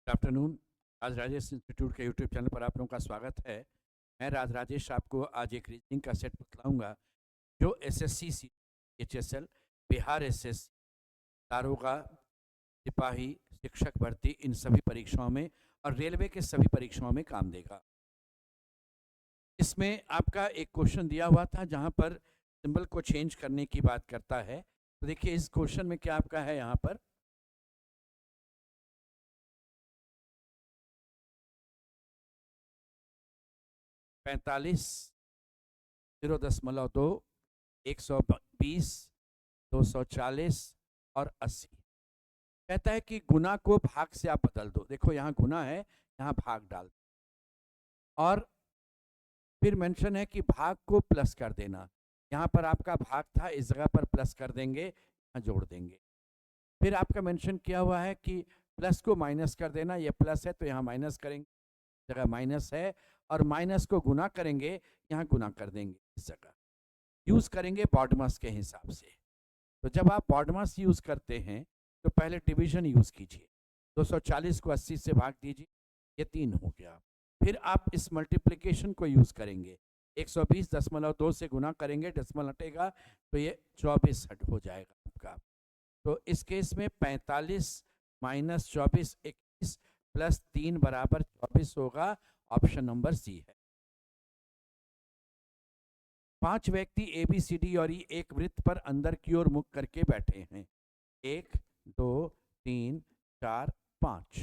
Good afternoon. Raj Rajesh Institute के YouTube channel पर आप लोगों का स्वागत है। मैं राज राजेश आपको आज एक रीजनिंग का सेट बतलाऊंगा जो एसएससी सी एचएसएल, बिहार एसएससी, दारोगा, सिपाही, शिक्षक भर्ती, इन सभी परीक्षाओं में और रेलवे के सभी परीक्षाओं में काम देगा। इसमें आपका एक क्वेश्चन दिया हुआ था जहां पर सिंबल को चेंज करने की बात करता है। तो देखिए इस क्वेश्चन में क्या आपका है, यहाँ पर 45, 0.2, 120, 240 और 80। कहता है कि गुना को भाग से आप बदल दो। देखो यहाँ गुना है, यहाँ भाग डाल और फिर मेंशन है कि भाग को प्लस कर देना। यहाँ पर आपका भाग था, इस जगह पर प्लस कर देंगे, यहाँ जोड़ देंगे। फिर आपका मेंशन किया हुआ है कि प्लस को माइनस कर देना। ये प्लस है तो यहाँ माइनस करेंगे, जगह माइनस है, और माइनस को गुना करेंगे, यहाँ गुना कर देंगे। इस जगह यूज करेंगे बॉडमास के हिसाब से। तो जब आप बॉडमास यूज करते हैं तो पहले डिवीजन यूज कीजिए। 240 को 80 से भाग दीजिए, ये 3 हो गया। फिर आप इस मल्टीप्लिकेशन को यूज करेंगे, 120.2 से गुना करेंगे, डेसिमल हटेगा तो ये 24 हट हो जाएगा आपका। तो इस केस में 45 माइनस 24 21 प्लस 3 बराबर 24 होगा। ऑप्शन नंबर सी है। 5 व्यक्ति ए बी सी डी और ई एक वृत्त पर अंदर की ओर मुख करके बैठे हैं। 1 2 3 4 5।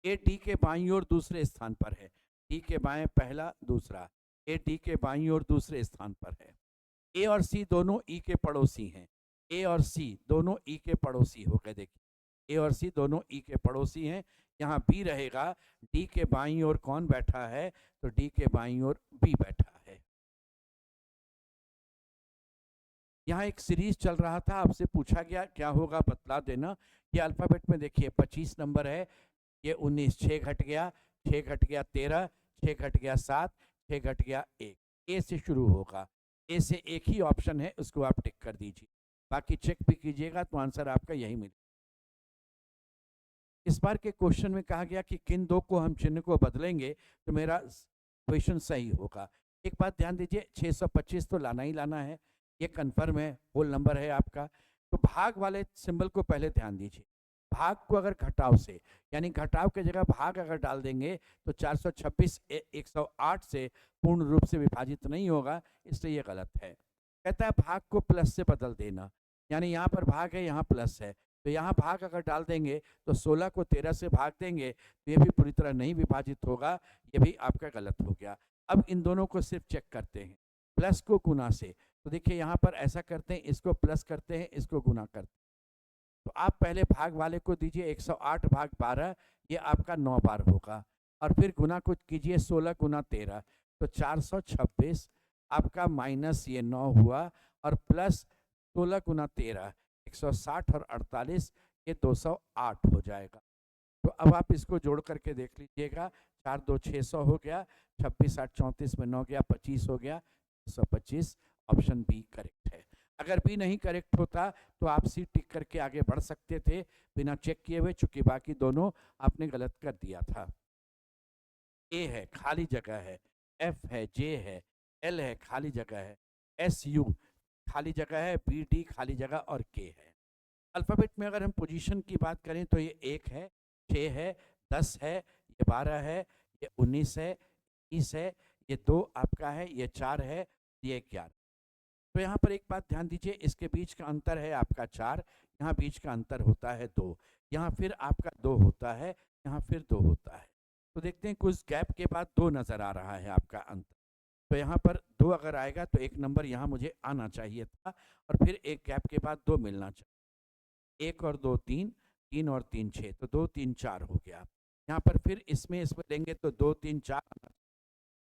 ए डी के बाईं ओर दूसरे स्थान पर है, डी के बाएं पहला दूसरा, ए डी के बाईं ओर दूसरे स्थान पर है। ए और सी दोनों ई के पड़ोसी हैं। ए और सी दोनों ई के पड़ोसी हो गए। देखिए ए और सी दोनों ई के पड़ोसी हैं। यहाँ बी रहेगा, डी के बाईं ओर कौन बैठा है, तो डी के बाईं ओर बी बैठा है। यहाँ एक सीरीज चल रहा था, आपसे पूछा गया क्या होगा बतला देना। ये अल्फाबेट में देखिए 25 नंबर है, ये 19, 6 घट गया, 6 घट गया 13, 6 घट गया 7, 6 घट गया 1। ए से शुरू होगा, ए से एक ही ऑप्शन है, उसको आप टिक कर दीजिए, बाकी चेक भी कीजिएगा तो आंसर आपका यही मिलेगा। इस बार के क्वेश्चन में कहा गया कि किन दो को हम चिन्ह को बदलेंगे तो मेरा क्वेश्चन सही होगा। एक बात ध्यान दीजिए, 625 तो लाना ही लाना है, ये कन्फर्म है, होल नंबर है आपका। तो भाग वाले सिंबल को पहले ध्यान दीजिए। भाग को अगर घटाव से, यानी घटाव की जगह भाग अगर डाल देंगे तो 426 108 से पूर्ण रूप से विभाजित नहीं होगा, इसलिए ये गलत है। कहता है भाग को प्लस से बदल देना, यानी यहाँ पर भाग है, यहाँ प्लस है, तो यहाँ भाग अगर डाल देंगे तो 16 को 13 से भाग देंगे तो ये भी पूरी तरह नहीं विभाजित होगा, ये भी आपका गलत हो गया। अब इन दोनों को सिर्फ चेक करते हैं, प्लस को गुना से। तो देखिए यहाँ पर ऐसा करते हैं, इसको प्लस करते हैं, इसको गुना करते हैं। तो आप पहले भाग वाले को दीजिए 108 भाग 12, ये आपका 9 बार होगा, और फिर गुना को कीजिए 16 गुना 13, तो 426 आपका माइनस ये 9 हुआ, और प्लस 16 गुना 13 160 और 48 ये 208 हो जाएगा। तो अब आप इसको जोड़ करके देख लीजिएगा, 4 2 600 हो गया, 26 8 34 में 9 गया, 25 हो गया, 225। ऑप्शन बी करेक्ट है। अगर बी नहीं करेक्ट होता तो आप सी टिक करके आगे बढ़ सकते थे बिना चेक किए हुए, चूंकि बाकी दोनों आपने गलत कर दिया था। ए है, खाली जगह है, एफ है, जे है, एल है, खाली जगह है, एस यू खाली जगह है, बी डी खाली जगह, और के है। अल्फाबेट में अगर हम पोजीशन की बात करें तो ये 1 है, 6 है, 10 है, ये 12 है, ये 19 है, 20 है, ये 2 आपका है, ये 4 है, ये 11। तो यहाँ पर एक बात ध्यान दीजिए, इसके बीच का अंतर है आपका 4, यहाँ बीच का अंतर होता है 2, यहाँ फिर आपका 2 होता है, यहाँ फिर 2 होता है। तो देखते हैं कुछ गैप के बाद 2 नजर आ रहा है आपका अंतर। तो यहाँ पर 2 अगर आएगा तो एक नंबर यहाँ मुझे आना चाहिए था, और फिर एक गैप के बाद 2 मिलना चाहिए। 1 और 2 3, 3 और 3 6, तो 2 3 4 हो गया। यहाँ पर फिर इसमें लेंगे तो 2 3 4,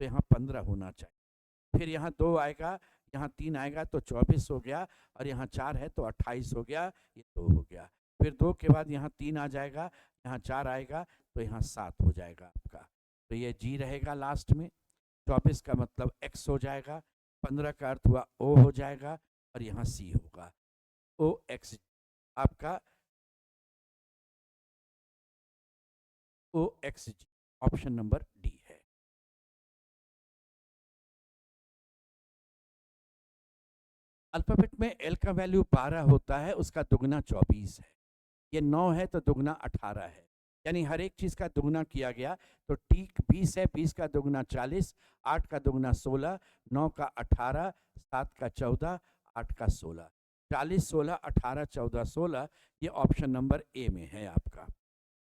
तो यहाँ 15 होना चाहिए। फिर यहाँ 2 आएगा, यहाँ 3 आएगा तो 24 हो गया, और यहाँ 4 है तो 28 हो गया, ये 2 हो गया। फिर 2 के बाद यहाँ 3 आ जाएगा, यहाँ 4 आएगा तो यहाँ 7 हो जाएगा आपका। तो ये जी रहेगा लास्ट में। 24 का मतलब एक्स हो जाएगा, 15 का अर्थ हुआ ओ हो जाएगा, और यहाँ सी होगा। ओ एक्स आपका OXG, ऑप्शन नंबर डी है। अल्फाबेट में एल का वैल्यू 12 होता है, उसका दुगना 24 है। ये 9 है तो दुगना 18 है, यानी हर एक चीज़ का दुगना किया गया। तो टी 20 है, 20 का दुगना 40, 8 का दुगना 16, 9 का 18, 7 का 14, 8 का 16, 40, 16, 18, 14, 16, ये ऑप्शन नंबर ए में है आपका।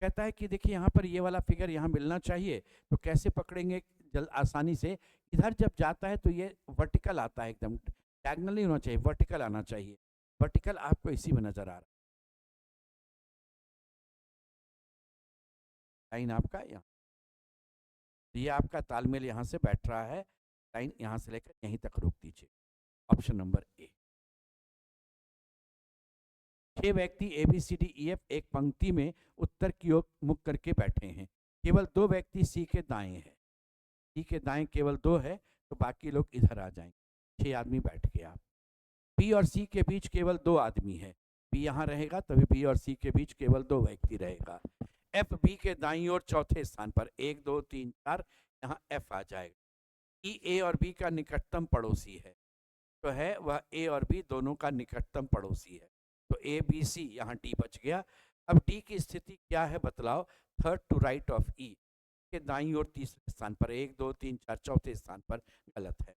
कहता है कि देखिए यहाँ पर ये वाला फिगर यहाँ मिलना चाहिए, तो कैसे पकड़ेंगे जल आसानी से। इधर जब जाता है तो ये वर्टिकल आता है, एकदम डायगनल नहीं होना चाहिए, वर्टिकल आना चाहिए। वर्टिकल आपको इसी में नजर आ रहा है, लाइन आपका यहाँ, ये आपका तालमेल यहाँ से बैठ रहा है, लाइन यहाँ से लेकर यहीं तक रोक दीजिए, ऑप्शन नंबर ए। 6 व्यक्ति A B C D E F एक पंक्ति में उत्तर की ओर मुख करके बैठे हैं। केवल 2 व्यक्ति सी के दाएं हैं। सी के दाएं केवल 2 है, तो बाकी लोग इधर आ जाएंगे। 6 आदमी बैठ गए आप। बी और सी के बीच केवल 2 आदमी है। बी यहाँ रहेगा, तभी बी और सी के बीच केवल 2 व्यक्ति रहेगा। एफ बी के दाईं ओर चौथे स्थान पर, 1 2 3 4, यहाँ एफ आ जाएगा। ई ए और बी का निकटतम पड़ोसी है, तो है वह ए और बी दोनों का निकटतम पड़ोसी है। तो ए बी सी, यहाँ डी बच गया। अब डी की स्थिति क्या है बतलाओ। थर्ड टू राइट ऑफ ई के दाईं ओर तीसरे स्थान पर, 1 2 3 4 चौथे स्थान पर, गलत है।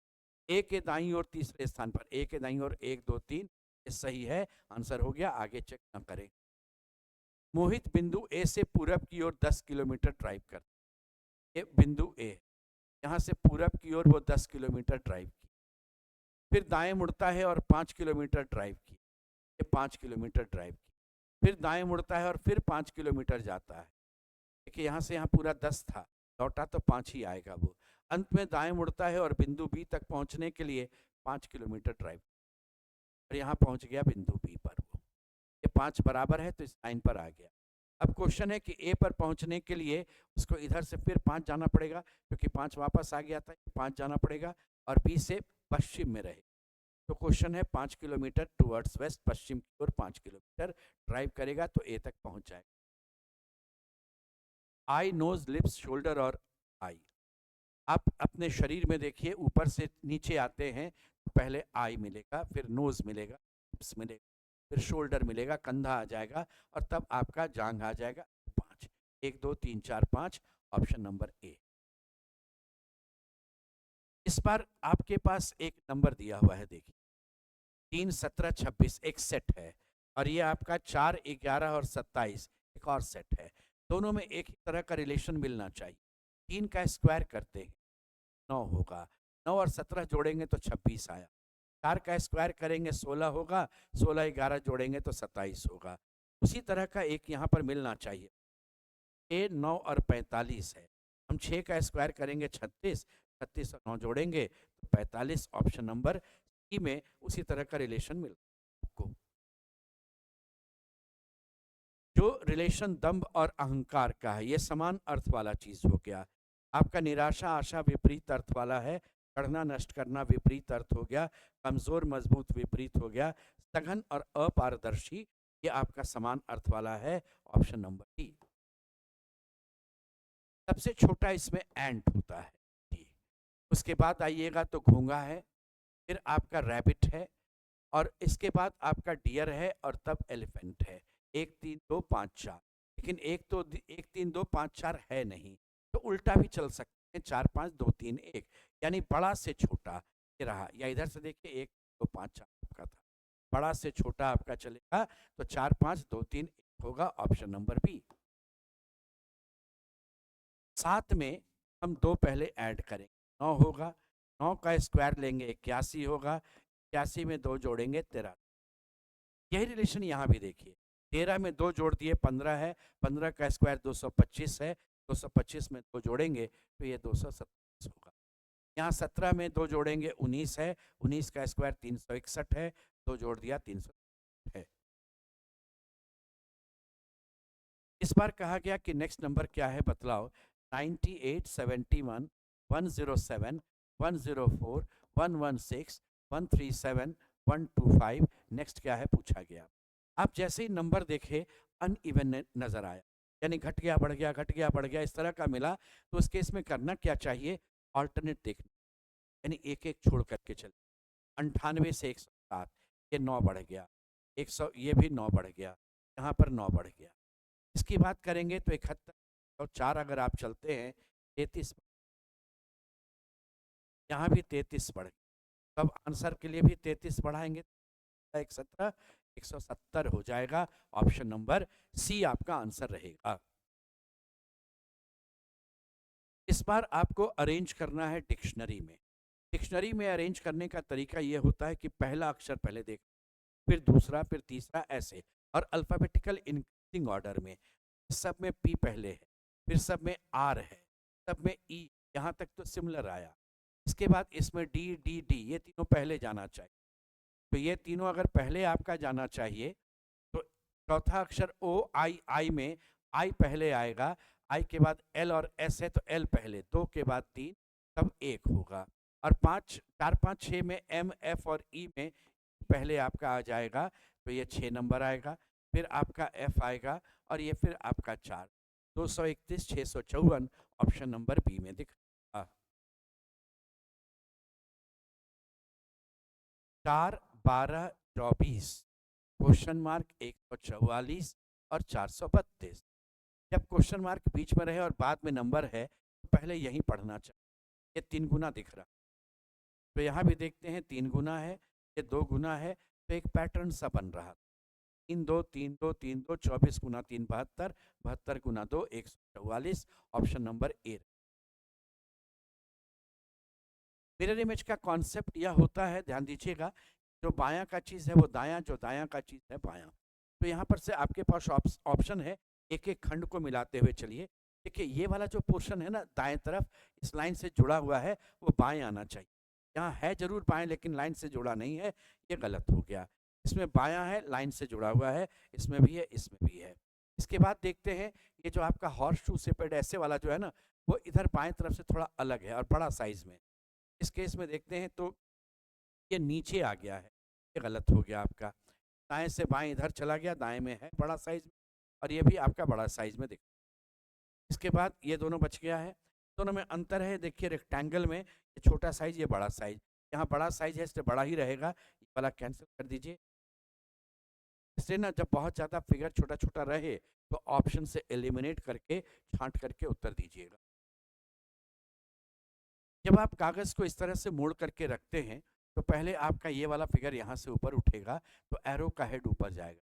ए के दाईं ओर तीसरे स्थान पर, ए के दाईं ओर 1 2 3, ये सही है, आंसर हो गया, आगे चेक न करें। मोहित बिंदु ए से पूरब की ओर 10 किलोमीटर ड्राइव कर, ये बिंदु ए, यहाँ से पूरब की ओर वो 10 किलोमीटर ड्राइव की, फिर दाएं मुड़ता है और 5 किलोमीटर ड्राइव की, ये 5 किलोमीटर ड्राइव की, फिर दाएं मुड़ता है और फिर 5 किलोमीटर जाता है। देखिए यहाँ से यहाँ पूरा 10 था, लौटा तो 5 ही आएगा वो। अंत में दाएं मुड़ता है और बिंदु बी तक पहुंचने के लिए 5 किलोमीटर ड्राइव, और यहाँ पहुंच गया बिंदु बी पर वो। ये 5 बराबर है तो इस लाइन पर आ गया। अब क्वेश्चन है कि ए पर पहुंचने के लिए उसको इधर से फिर 5 जाना पड़ेगा, क्योंकि 5 वापस आ गया था, 5 जाना पड़ेगा, और बी से पश्चिम में रहे। तो क्वेश्चन है 5 किलोमीटर टुवर्ड्स वेस्ट, पश्चिम की ओर 5 किलोमीटर ड्राइव करेगा तो ए तक पहुंच जाएगा। आई, नोज, लिप्स, शोल्डर और आई। आप अपने शरीर में देखिए, ऊपर से नीचे आते हैं तो पहले आई मिलेगा, फिर नोज मिलेगा, लिप्स मिलेगा, फिर शोल्डर मिलेगा, कंधा आ जाएगा, और तब आपका जांघ आ जाएगा। 5, 1 2 3 4 5, ऑप्शन नंबर ए। इस बार आपके पास एक नंबर दिया हुआ है, देखिए 3 17 26 एक सेट है, और ये आपका 4 11 और 27 एक और सेट है। दोनों में एक ही तरह का रिलेशन मिलना चाहिए। 3 का स्क्वायर करते हैं 9 होगा, 9 और 17 जोड़ेंगे तो 26 आया। 4 का स्क्वायर करेंगे 16 होगा, 16 11 जोड़ेंगे तो 27 होगा। उसी तरह का एक यहाँ पर मिलना चाहिए। 6 9 और 45 है, हम 6 का स्क्वायर करेंगे 36, 36 और 9 जोड़ेंगे तो 45, ऑप्शन नंबर सी में उसी तरह का रिलेशन मिल आपको। जो रिलेशन दंभ और अहंकार का है, ये समान अर्थ वाला चीज हो गया। आपका निराशा आशा विपरीत अर्थ वाला है, बढ़ना नष्ट करना विपरीत अर्थ हो गया, कमजोर मजबूत विपरीत हो गया, सघन और अपारदर्शी ये आपका समान अर्थ वाला है, ऑप्शन नंबर डी। सबसे छोटा इसमें एंट होता है डी। उसके बाद आइएगा तो घोंगा है, फिर आपका रैबिट है, और इसके बाद आपका डियर है, और तब एलिफेंट है। 1 3 2 5 4, लेकिन 1 3 2 5 4 है नहीं, तो उल्टा भी चल सकते हैं, 4 5 2 3 1, यानी बड़ा से छोटा ये रहा। या इधर से देखिए 1 2 5 4 आपका था, बड़ा से छोटा आपका चलेगा, तो 4 5 2 3 1 होगा, ऑप्शन नंबर बी। 7 में हम 2 पहले ऐड करेंगे, 9 होगा, 9 का स्क्वायर लेंगे 81 होगा, 81 में 2 जोड़ेंगे 13। यही रिलेशन यहाँ भी देखिए, 13 में 2 जोड़ दिए 15 है, 15 का स्क्वायर 225 है, 225 में 2 जोड़ेंगे तो ये 227 होगा। यहाँ 17 में 2 जोड़ेंगे 19 है, 19 का स्क्वायर 361 है, 2 जोड़ दिया 300 है। इस बार कहा गया कि नेक्स्ट नंबर क्या है बतलाओ। 98 71 107 104 116 137 125, नेक्स्ट क्या है पूछा गया। आप जैसे ही नंबर देखे अनइवन नजर आया, यानी घट गया बढ़ गया घट गया बढ़ गया इस तरह का मिला, तो उस केस में करना क्या चाहिए, ऑल्टरनेट देखना, यानी एक एक छोड़ करके चले। 98 से 107, ये 9 बढ़ गया, 100 ये भी 9 बढ़ गया, यहाँ पर 9 बढ़ गया। इसकी बात करेंगे तो 71 और 4 अगर आप चलते हैं 33, यहाँ भी 33 बढ़ गया। अब आंसर के लिए भी 33 बढ़ाएंगे, 117 170 हो जाएगा। ऑप्शन नंबर सी आपका आंसर रहेगा। इस बार आपको अरेंज करना है डिक्शनरी में। डिक्शनरी में अरेंज करने का तरीका ये होता है कि पहला अक्षर पहले देख, फिर दूसरा, फिर तीसरा, ऐसे, और अल्फ़ाबेटिकल इंक्रीजिंग ऑर्डर में। सब में पी पहले है, फिर सब में आर है, सब में ई, यहाँ तक तो सिमिलर आया। इसके बाद इसमें डी डी डी, ये तीनों पहले जाना चाहिए। तो ये तीनों अगर पहले आपका जाना चाहिए तो चौथा अक्षर ओ आई, आई में आई पहले आएगा, आई के बाद एल और एस है तो एल पहले, 2 के बाद 3, तब 1 होगा। और 5 4 5 6 में एम एफ और ई में पहले आपका आ जाएगा, तो ये 6 नंबर आएगा, फिर आपका एफ आएगा, और ये फिर आपका 4, 231 654 ऑप्शन नंबर बी में दिख रहा। 4 12 24, क्वेश्चन मार्क 144 और 432। जब क्वेश्चन मार्क बीच में रहे और बाद में नंबर है तो पहले यही पढ़ना चाहिए। ये 3 गुना दिख रहा, तो यहाँ भी देखते हैं 3 गुना है, ये 2 गुना है, तो एक पैटर्न सा बन रहा। 3 2 3 2 3 2, 24 गुना 3 72, 72 गुना 2 144, option number A. Mirror image का कॉन्सेप्ट यह होता है, ध्यान दीजिएगा, जो बायां का चीज़ है वो दायां, जो दायां का चीज़ है बायां। तो यहाँ पर से आपके पास ऑप्शन है, एक एक खंड को मिलाते हुए चलिए। देखिए ये वाला जो पोर्शन है ना दाएं तरफ इस लाइन से जुड़ा हुआ है, वो बाएं आना चाहिए। यहाँ है जरूर बाएं, लेकिन लाइन से जुड़ा नहीं है, ये गलत हो गया। इसमें बायां है, लाइन से जुड़ा हुआ है, इसमें भी है, इसमें भी है। इसके बाद देखते हैं ये जो आपका हॉर्स शू शेपेड ऐसे वाला जो है ना, वो इधर बाएं तरफ से थोड़ा अलग है और बड़ा साइज में। इस केस में देखते हैं तो ये नीचे आ गया है, ये गलत हो गया आपका। दाएं से बाएं इधर चला गया, दाएं में है बड़ा साइज में, और ये भी आपका बड़ा साइज में दिख। इसके बाद ये दोनों बच गया है, दोनों में अंतर है। देखिए रेक्टेंगल में ये छोटा साइज, ये बड़ा साइज, यहाँ बड़ा साइज है इसलिए बड़ा ही रहेगा, ये वाला कैंसिल कर दीजिए। इसलिए ना जब बहुत ज़्यादा फिगर छोटा छोटा रहे तो ऑप्शन से एलिमिनेट करके छांट करके उत्तर दीजिएगा। जब आप कागज़ को इस तरह से मोड़ करके रखते हैं तो पहले आपका ये वाला फिगर यहाँ से ऊपर उठेगा, तो एरो का हेड ऊपर जाएगा,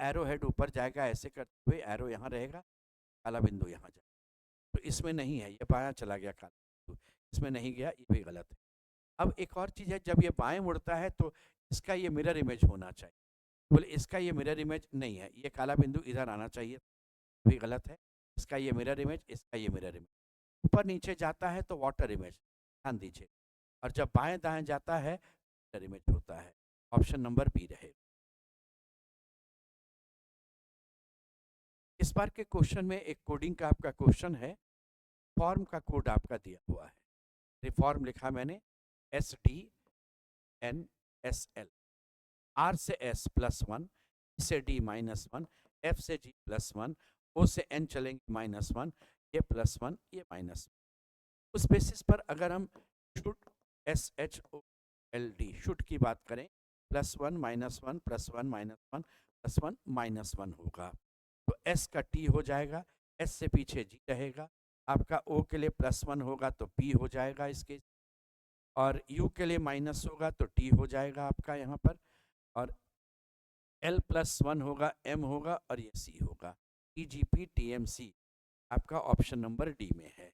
एरो हेड ऊपर जाएगा, ऐसे करते हुए एरो यहाँ रहेगा, काला बिंदु यहाँ जाएगा। तो इसमें नहीं है, ये बायां चला गया काला बिंदु, इसमें नहीं गया, ये भी गलत है। अब एक और चीज़ है, जब ये बाएं मुड़ता है तो इसका ये मिरर इमेज होना चाहिए, बोले इसका ये मिरर इमेज नहीं है, ये काला बिंदु इधर आना चाहिए, भी गलत है। इसका ये मिरर इमेज, इसका ये मिरर इमेज, ऊपर नीचे जाता है तो वाटर इमेज, ध्यान दीजिए, और जब बाएं दाएं जाता है मिरर इमेज होता है। ऑप्शन नंबर बी रहे। इस बार के क्वेश्चन में एक कोडिंग का आपका क्वेश्चन है, फॉर्म का कोड आपका दिया हुआ है। रिफॉर्म लिखा मैंने, SDNSL, R से S +1, E से D -1, F से G +1, O से N चलेंगे -1, ये +1, ये -1। उस बेसिस पर अगर हम शुड SHOLD शुड की बात करें, +1 -1 +1 -1 +1 -1 होगा, तो S का T हो जाएगा, S से पीछे G रहेगा, आपका O के लिए +1 होगा तो P हो जाएगा इसके, और U के लिए माइनस होगा तो T हो जाएगा आपका यहाँ पर, और L +1 होगा, M होगा, और ये C होगा। TGP TMC आपका ऑप्शन नंबर डी में है।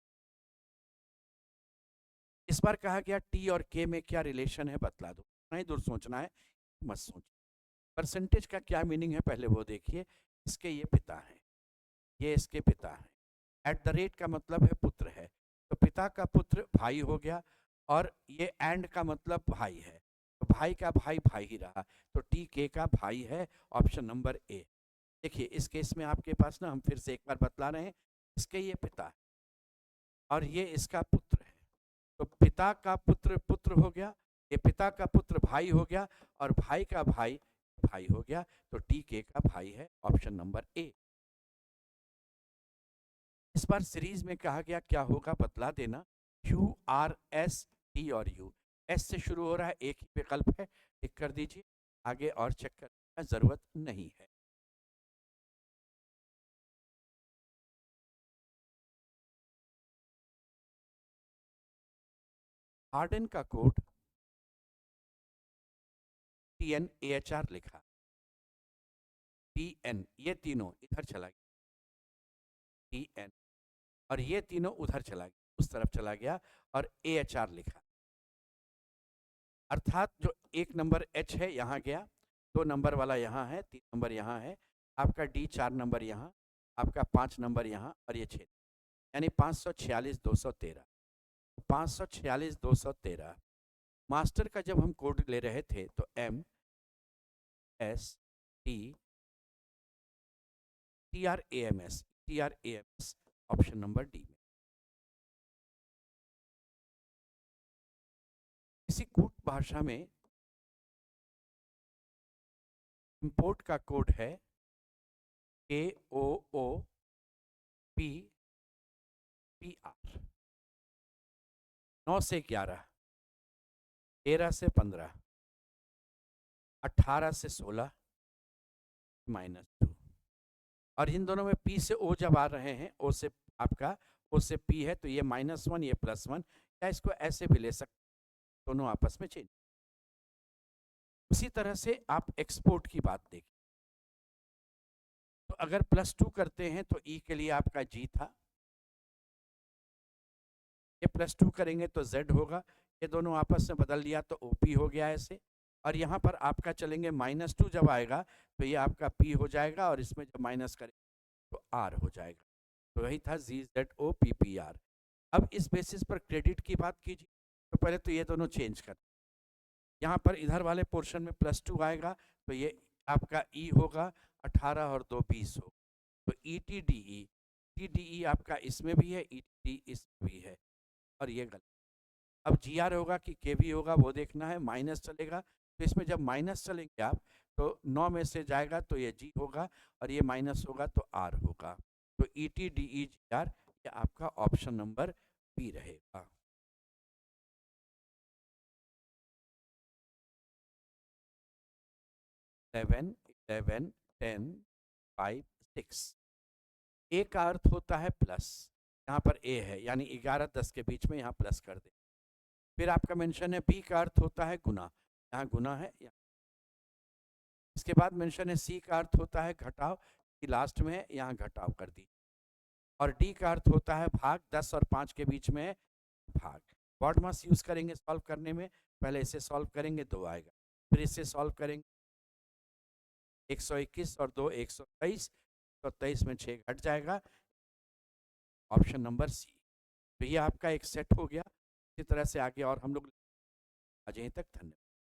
इस बार कहा गया T और K में क्या रिलेशन है बतला दो, नहीं दूर सोचना है, मत सोचिए। परसेंटेज का क्या मीनिंग है पहले वो देखिए। इसके ये पिता हैं, ये इसके पिता हैं, @ का मतलब है पुत्र है, तो पिता का पुत्र भाई हो गया, और ये एंड का मतलब भाई है, तो भाई का भाई भाई ही रहा, तो TK का भाई है, ऑप्शन नंबर ए। देखिए इस केस में आपके पास ना, हम फिर से एक बार बतला रहे हैं, इसके ये पिता है और ये इसका पुत्र है, तो पिता का पुत्र पुत्र हो गया, ये पिता का पुत्र भाई हो गया, और भाई का भाई भाई हो गया, तो TK का भाई है, ऑप्शन नंबर ए। इस बार सीरीज में कहा गया क्या होगा बतला देना। क्यू आर एस टी और यू, एस से शुरू हो रहा है, एक ही विकल्प है, टिक कर दीजिए। आगे और चेक करने की जरूरत नहीं है। हार्डन का कोड TNAHR लिखा, TN ये तीनों इधर चला गया, TN और ये तीनों उधर चला गया, उस तरफ चला गया, और AHR लिखा। अर्थात जो एक नंबर H है यहाँ गया, 2 नंबर वाला यहाँ है, 3 नंबर यहाँ है, आपका D 4 नंबर यहाँ, आपका 5 नंबर यहाँ, और ये 6, यानी 546,213। 546,213 मास्टर का जब हम कोड ले रहे थे तो TRAMS ऑप्शन नंबर डी में। इसी कूट भाषा में इंपोर्ट का कोड है KOOPPR। 9 से 11, 13 से 15, 18 से 16 -2, और इन दोनों में P से O जब आ रहे हैं, O से आपका O से P है, तो ये -1 ये +1, या इसको ऐसे भी ले सकते, दोनों आपस में चेंज। उसी तरह से आप एक्सपोर्ट की बात देखिए, तो अगर +2 करते हैं तो E के लिए आपका G था, ये +2 करेंगे तो Z होगा, ये दोनों आपस में बदल लिया तो OP हो गया ऐसे, और यहाँ पर आपका चलेंगे -2 जब आएगा तो ये आपका P हो जाएगा, और इसमें जब माइनस करेंगे तो R हो जाएगा। तो वही था ZOPPR। अब इस बेसिस पर क्रेडिट की बात कीजिए, तो पहले तो ये दोनों चेंज कर, यहाँ पर इधर वाले पोर्शन में +2 आएगा तो ये आपका E होगा, 18 और 2 20 हो, तो ETDE, TDE आपका इसमें भी है, ETD इसमें भी है, और ये गलत। अब GR होगा कि KB होगा वो देखना है, माइनस चलेगा, तो इसमें जब माइनस चलेंगे आप तो 9 में से जाएगा तो ये G होगा, और ये माइनस होगा तो R होगा, तो ETDE GR ये आपका ऑप्शन नंबर B रहेगा। सेवन 11 10 5 6, A का अर्थ होता है प्लस, यहाँ पर A है यानी 11 10 के बीच में यहाँ प्लस कर दे। फिर आपका मेंशन है B का अर्थ होता है गुना, यहाँ गुना है, इसके बाद मेंशन है C का अर्थ होता है घटाव, कि लास्ट में है यहाँ घटाव कर दी, और D का अर्थ होता है भाग, 10 और 5 के बीच में है भाग। वर्ड मास यूज करेंगे सॉल्व करने में, पहले इसे सॉल्व करेंगे 2 आएगा, फिर इसे सॉल्व करेंगे 121 और 2 123, तो 23 में 6 घट जाएगा, ऑप्शन नंबर C। तो ये आपका एक सेट हो गया। इसी तरह से आगे और हम लोग आज यहीं तक, धन्यवाद।